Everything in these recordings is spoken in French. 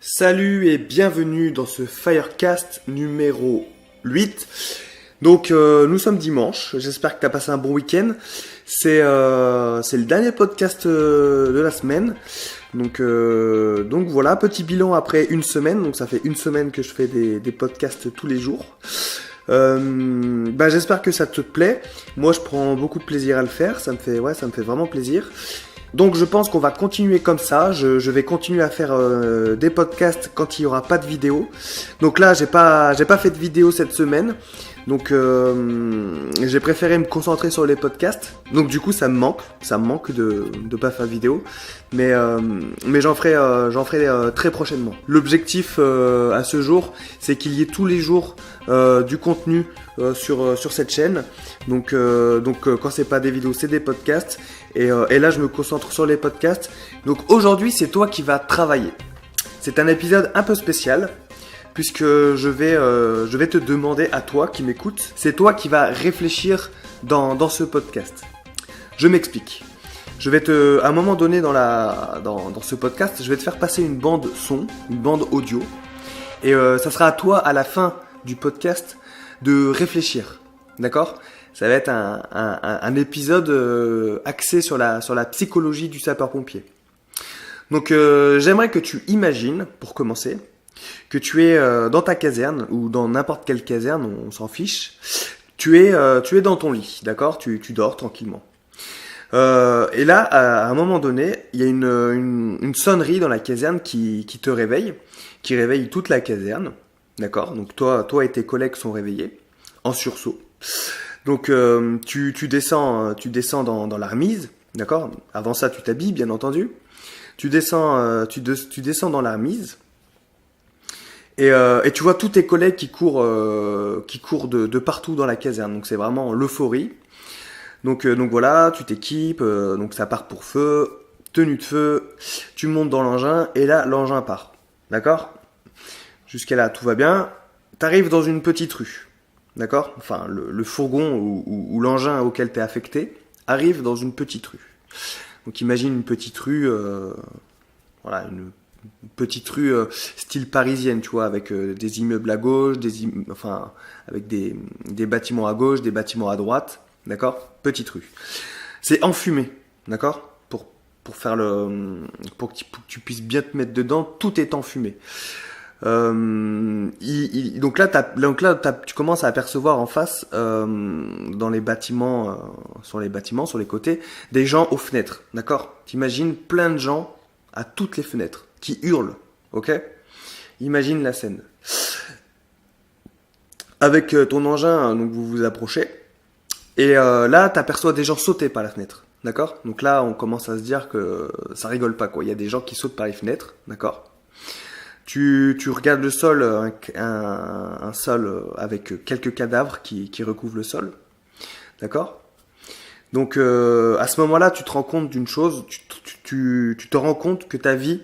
Salut et bienvenue dans ce Firecast numéro 8. Donc nous sommes dimanche, j'espère que tu as passé un bon week-end. C'est le dernier podcast de la semaine. Donc voilà, petit bilan après une semaine. Donc ça fait une semaine que je fais des podcasts tous les jours. J'espère que ça te plaît. Moi je prends beaucoup de plaisir à le faire, ça me fait vraiment plaisir. Donc je pense qu'on va continuer comme ça, je vais continuer à faire des podcasts quand il n'y aura pas de vidéo. Donc là j'ai pas fait de vidéo cette semaine, donc j'ai préféré me concentrer sur les podcasts. Donc du coup ça me manque de pas faire de vidéo, mais j'en ferai très prochainement. L'objectif à ce jour, c'est qu'il y ait tous les jours du contenu sur cette chaîne. Donc quand c'est pas des vidéos, c'est des podcasts. Et là, je me concentre sur les podcasts. Donc aujourd'hui, c'est toi qui vas travailler. C'est un épisode un peu spécial, puisque je vais te demander à toi qui m'écoutes. C'est toi qui vas réfléchir dans ce podcast. Je m'explique. À un moment donné dans ce podcast, je vais te faire passer une bande son, une bande audio. Et ça sera à toi, à la fin du podcast, de réfléchir. D'accord ? Ça va être un épisode axé sur la psychologie du sapeur-pompier. Donc j'aimerais que tu imagines, pour commencer, que tu es dans ta caserne, ou dans n'importe quelle caserne, on s'en fiche. Tu es dans ton lit, d'accord ? Tu dors tranquillement. Et là, à un moment donné, il y a une sonnerie dans la caserne qui te réveille, qui réveille toute la caserne, d'accord ? Donc toi et tes collègues sont réveillés, en sursaut. Donc tu descends dans la remise, d'accord ? Avant ça, tu t'habilles, bien entendu. Tu descends dans la remise et tu vois tous tes collègues qui courent de partout dans la caserne. Donc c'est vraiment l'euphorie. Donc voilà, tu t'équipes, donc ça part pour feu, tenue de feu. Tu montes dans l'engin et là l'engin part, d'accord ? Jusqu'à là tout va bien. T'arrives dans une petite rue. D'accord ? Enfin, le fourgon ou l'engin auquel tu es affecté arrive dans une petite rue. Donc imagine une petite rue, une petite rue style parisienne, tu vois, avec des immeubles à gauche, avec des bâtiments à gauche, des bâtiments à droite, d'accord ? Petite rue. C'est enfumé, d'accord ? Pour que tu puisses bien te mettre dedans, tout est enfumé. Donc là, tu commences à apercevoir en face, dans les bâtiments, sur les côtés, des gens aux fenêtres, d'accord ? T'imagines plein de gens à toutes les fenêtres qui hurlent, ok ? Imagine la scène. Avec ton engin, donc vous vous approchez, et là, t'aperçois des gens sauter par la fenêtre, d'accord ? Donc là, on commence à se dire que ça rigole pas, quoi. Il y a des gens qui sautent par les fenêtres, d'accord ? Tu regardes le sol, un sol avec quelques cadavres qui recouvrent le sol, d'accord ? Donc à ce moment-là, tu te rends compte d'une chose, tu te rends compte que ta vie,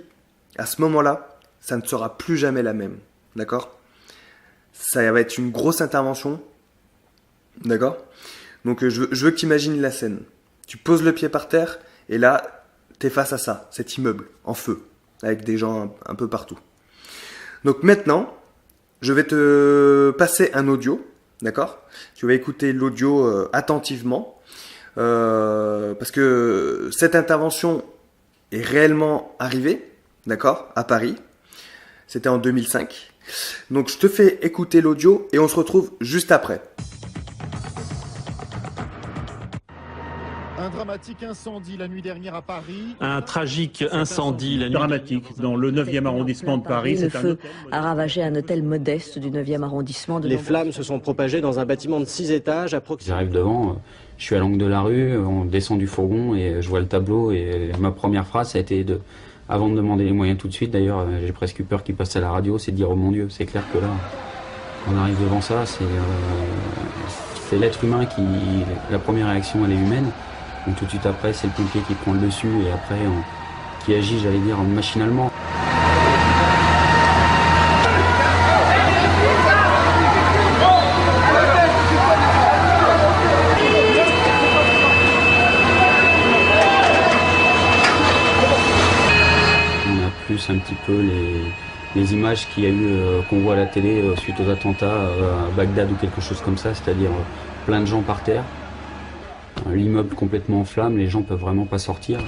à ce moment-là, ça ne sera plus jamais la même, d'accord ? Ça va être une grosse intervention, d'accord ? Donc je veux que tu imagines la scène. Tu poses le pied par terre et là, t'es face à ça, cet immeuble en feu, avec des gens un peu partout. Donc maintenant, je vais te passer un audio, d'accord ? Tu vas écouter l'audio attentivement, parce que cette intervention est réellement arrivée, d'accord ? À Paris, c'était en 2005. Donc je te fais écouter l'audio et on se retrouve juste après. Un dramatique incendie la nuit dernière à Paris. Un tragique incendie la nuit dramatique dans le 9e arrondissement de Paris. Le feu a ravagé un hôtel modeste du 9e arrondissement. Les flammes se sont propagées dans un bâtiment de 6 étages à proximité. J'arrive devant, je suis à l'angle de la rue, on descend du fourgon et je vois le tableau et ma première phrase ça a été avant de demander les moyens tout de suite, d'ailleurs j'ai presque eu peur qu'il passe à la radio, c'est de dire oh mon Dieu, c'est clair que là, on arrive devant ça, c'est l'être humain la première réaction elle est humaine. Donc tout de suite après, c'est le pompier qui prend le dessus et après qui agit, j'allais dire, machinalement. On a plus un petit peu les images qu'il y a eu, qu'on voit à la télé suite aux attentats à Bagdad ou quelque chose comme ça, c'est-à-dire plein de gens par terre, l'immeuble complètement en flammes, les gens peuvent vraiment pas sortir.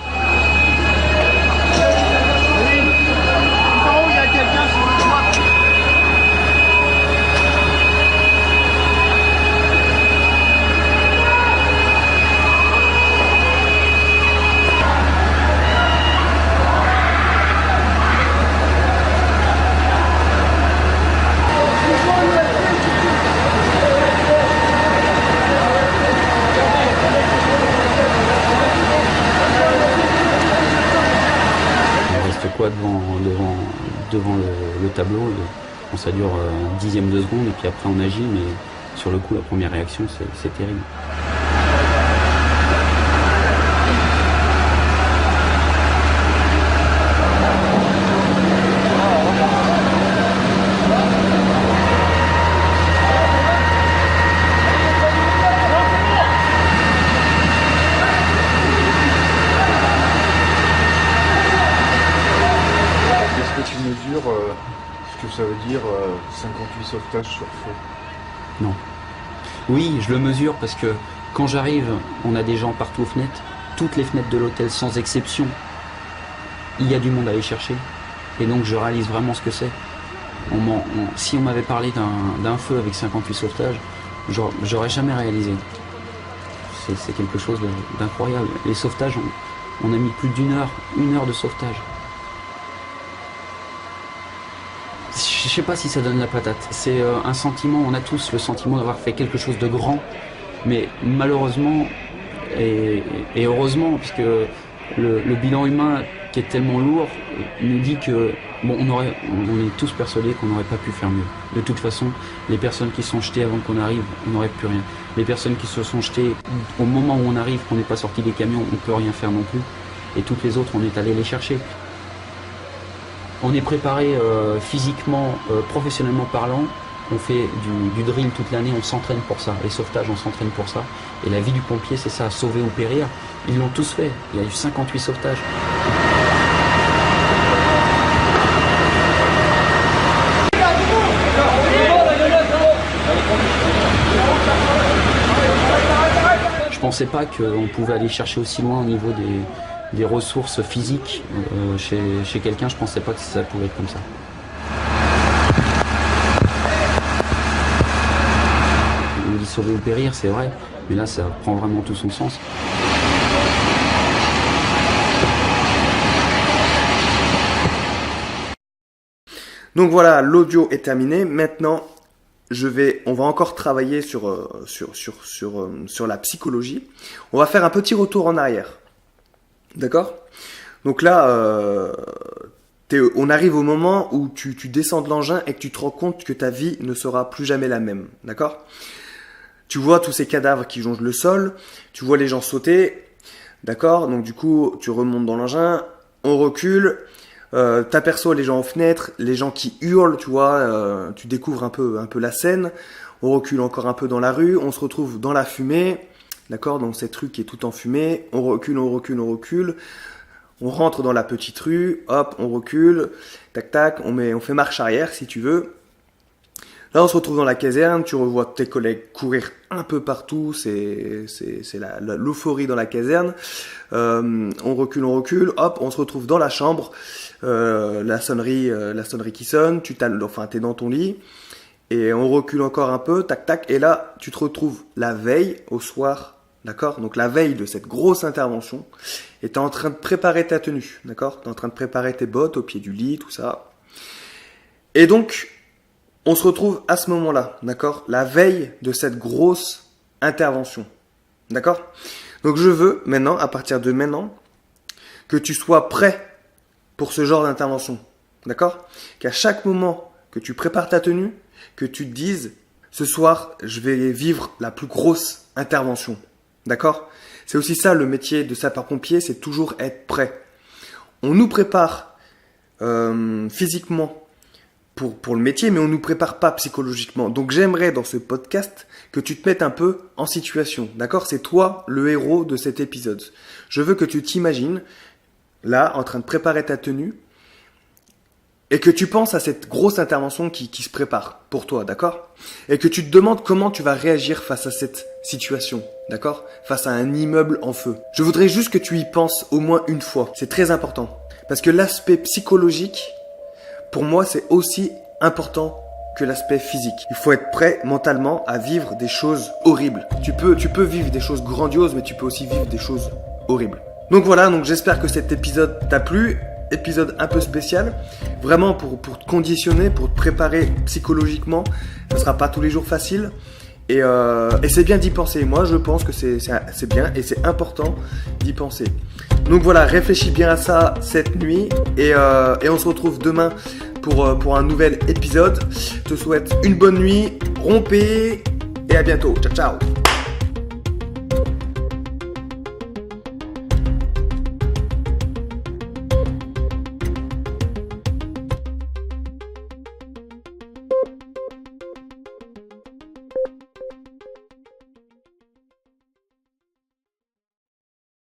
Devant le tableau, bon, ça dure un dixième de seconde et puis après on agit, mais sur le coup la première réaction c'est terrible. Ce que ça veut dire 58 sauvetages sur feu? Non. Oui, je le mesure parce que quand j'arrive, on a des gens partout aux fenêtres. Toutes les fenêtres de l'hôtel, sans exception, il y a du monde à aller chercher. Et donc je réalise vraiment ce que c'est. Si on m'avait parlé d'un feu avec 58 sauvetages, j'aurais jamais réalisé. C'est quelque chose d'incroyable. Les sauvetages, on a mis plus une heure de sauvetage. Je sais pas si ça donne la patate. C'est un sentiment, on a tous le sentiment d'avoir fait quelque chose de grand, mais malheureusement et heureusement, puisque le bilan humain qui est tellement lourd nous dit que bon, on est tous persuadés qu'on n'aurait pas pu faire mieux. De toute façon, les personnes qui sont jetées avant qu'on arrive, on n'aurait plus rien. Les personnes qui se sont jetées au moment où on arrive, qu'on n'est pas sorti des camions, on peut rien faire non plus. Et toutes les autres, on est allé les chercher. On est préparé physiquement, professionnellement parlant. On fait du drill toute l'année, on s'entraîne pour ça. Les sauvetages, on s'entraîne pour ça. Et la vie du pompier, c'est ça, sauver ou périr. Ils l'ont tous fait. Il y a eu 58 sauvetages. Je pensais pas qu'on pouvait aller chercher aussi loin au niveau des ressources physiques chez quelqu'un. Je pensais pas que ça pouvait être comme ça. On dit sauver ou périr, c'est vrai, mais là ça prend vraiment tout son sens. Donc voilà, l'audio est terminé. Maintenant, on va encore travailler sur la psychologie. On va faire un petit retour en arrière. D'accord ? Donc là, on arrive au moment où tu descends de l'engin et que tu te rends compte que ta vie ne sera plus jamais la même. D'accord ? Tu vois tous ces cadavres qui jonchent le sol, tu vois les gens sauter. D'accord ? Donc du coup, tu remontes dans l'engin, on recule. T'aperçois les gens aux fenêtres, les gens qui hurlent, tu vois, tu découvres un peu la scène. On recule encore un peu dans la rue, on se retrouve dans la fumée, d'accord, dans cette rue qui est toute en fumée. On recule, on rentre dans la petite rue, hop, on recule, tac tac, on fait marche arrière si tu veux. Là, on se retrouve dans la caserne, tu revois tes collègues courir un peu partout, c'est l'euphorie dans la caserne. On recule, hop, on se retrouve dans la chambre, la sonnerie qui sonne, t'es dans ton lit, et on recule encore un peu, tac tac, et là, tu te retrouves la veille, au soir, d'accord ? Donc la veille de cette grosse intervention, et t'es en train de préparer ta tenue, d'accord ? T'es en train de préparer tes bottes au pied du lit, tout ça. Et donc, on se retrouve à ce moment-là, d'accord ? La veille de cette grosse intervention, d'accord ? Donc je veux maintenant, à partir de maintenant, que tu sois prêt pour ce genre d'intervention, d'accord ? Qu'à chaque moment que tu prépares ta tenue, que tu te dises, ce soir, je vais vivre la plus grosse intervention, d'accord ? C'est aussi ça le métier de sapeur-pompier, c'est toujours être prêt. On nous prépare physiquement pour le métier, mais on ne nous prépare pas psychologiquement. Donc j'aimerais dans ce podcast que tu te mettes un peu en situation, d'accord ? C'est toi le héros de cet épisode. Je veux que tu t'imagines là en train de préparer ta tenue et que tu penses à cette grosse intervention qui se prépare pour toi, d'accord? Et que tu te demandes comment tu vas réagir face à cette situation, d'accord? Face à un immeuble en feu. Je voudrais juste que tu y penses au moins une fois. C'est très important. Parce que l'aspect psychologique, pour moi, c'est aussi important que l'aspect physique. Il faut être prêt mentalement à vivre des choses horribles. Tu peux vivre des choses grandioses, mais tu peux aussi vivre des choses horribles. Donc voilà, j'espère que cet épisode t'a plu. Épisode un peu spécial, vraiment pour te conditionner, pour te préparer psychologiquement. Ça sera pas tous les jours facile et c'est bien d'y penser. Moi je pense que c'est bien et c'est important d'y penser. Donc voilà, réfléchis bien à ça cette nuit et on se retrouve demain pour un nouvel épisode. Je te souhaite une bonne nuit, rompez et à bientôt. Ciao ciao.